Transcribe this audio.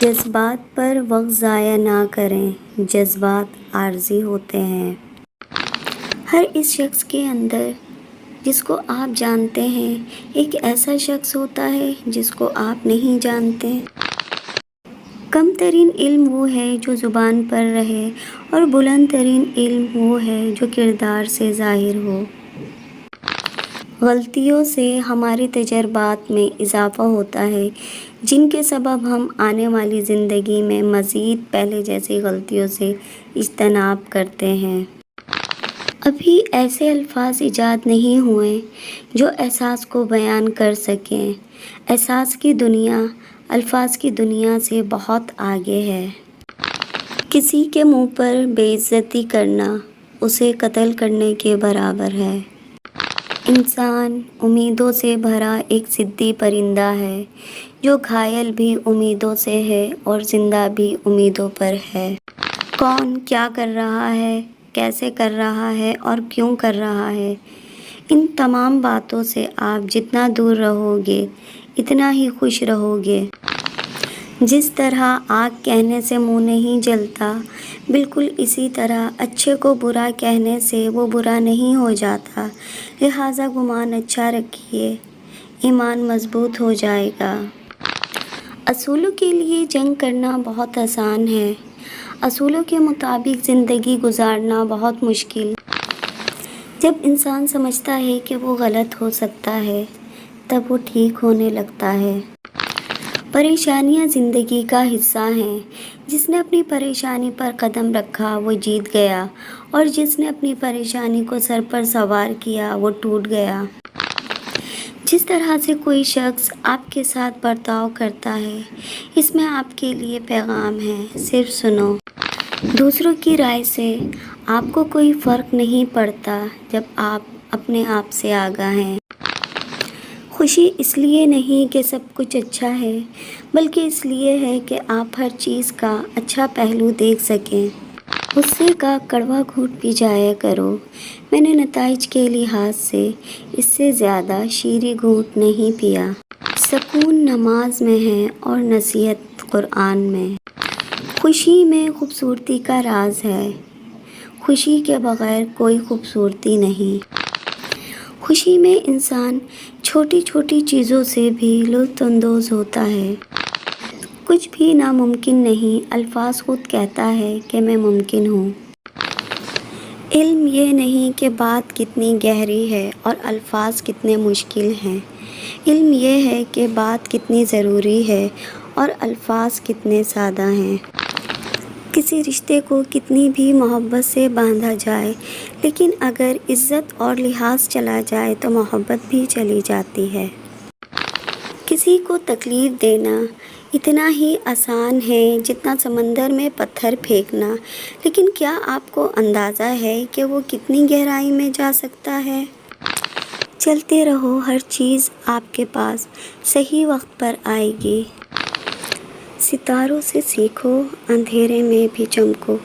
جذبات پر وقت ضائع نہ کریں، جذبات عارضی ہوتے ہیں۔ ہر اس شخص کے اندر جس کو آپ جانتے ہیں ایک ایسا شخص ہوتا ہے جس کو آپ نہیں جانتے۔ کم ترین علم وہ ہے جو زبان پر رہے اور بلند ترین علم وہ ہے جو کردار سے ظاہر ہو۔ غلطیوں سے ہمارے تجربات میں اضافہ ہوتا ہے جن کے سبب ہم آنے والی زندگی میں مزید پہلے جیسی غلطیوں سے اجتناب کرتے ہیں۔ ابھی ایسے الفاظ ایجاد نہیں ہوئے جو احساس کو بیان کر سکیں۔ احساس کی دنیا الفاظ کی دنیا سے بہت آگے ہے۔ کسی کے منہ پر بے عزتی کرنا اسے قتل کرنے کے برابر ہے۔ انسان امیدوں سے بھرا ایک ضدی پرندہ ہے جو گھائل بھی امیدوں سے ہے اور زندہ بھی امیدوں پر ہے۔ کون کیا کر رہا ہے، کیسے کر رہا ہے اور کیوں کر رہا ہے، ان تمام باتوں سے آپ جتنا دور رہو گے اتنا ہی خوش رہو گے۔ جس طرح آگ کہنے سے منہ نہیں جلتا، بالکل اسی طرح اچھے کو برا کہنے سے وہ برا نہیں ہو جاتا۔ لہٰذا گمان اچھا رکھیے، ایمان مضبوط ہو جائے گا۔ اصولوں کے لیے جنگ کرنا بہت آسان ہے، اصولوں کے مطابق زندگی گزارنا بہت مشکل۔ جب انسان سمجھتا ہے کہ وہ غلط ہو سکتا ہے تب وہ ٹھیک ہونے لگتا ہے۔ پریشانیاں زندگی کا حصہ ہیں۔ جس نے اپنی پریشانی پر قدم رکھا وہ جیت گیا اور جس نے اپنی پریشانی کو سر پر سوار کیا وہ ٹوٹ گیا۔ جس طرح سے کوئی شخص آپ کے ساتھ برتاؤ کرتا ہے اس میں آپ کے لیے پیغام ہے، صرف سنو۔ دوسروں کی رائے سے آپ کو کوئی فرق نہیں پڑتا جب آپ اپنے آپ سے آگاہ ہیں۔ خوشی اس لیے نہیں کہ سب کچھ اچھا ہے بلکہ اس لیے ہے کہ آپ ہر چیز کا اچھا پہلو دیکھ سکیں۔ غصے کا کڑوا گھونٹ پی جایا کرو۔ میں نے نتائج کے لحاظ سے اس سے زیادہ شیریں گھونٹ نہیں پیا۔ سکون نماز میں ہے اور نصیحت قرآن میں۔ خوشی میں خوبصورتی کا راز ہے، خوشی کے بغیر کوئی خوبصورتی نہیں۔ خوشی میں انسان چھوٹی چھوٹی چیزوں سے بھی لطف اندوز ہوتا ہے۔ کچھ بھی ناممکن نہیں، الفاظ خود کہتا ہے کہ میں ممکن ہوں۔ علم یہ نہیں کہ بات کتنی گہری ہے اور الفاظ کتنے مشکل ہیں، علم یہ ہے کہ بات کتنی ضروری ہے اور الفاظ کتنے سادہ ہیں۔ کسی رشتے کو کتنی بھی محبت سے باندھا جائے لیکن اگر عزت اور لحاظ چلا جائے تو محبت بھی چلی جاتی ہے۔ کسی کو تکلیف دینا اتنا ہی آسان ہے جتنا سمندر میں پتھر پھینکنا، لیکن کیا آپ کو اندازہ ہے کہ وہ کتنی گہرائی میں جا سکتا ہے؟ چلتے رہو، ہر چیز آپ کے پاس صحیح وقت پر آئے گی۔ ستاروں سے سیکھو، اندھیرے میں بھی چمکو۔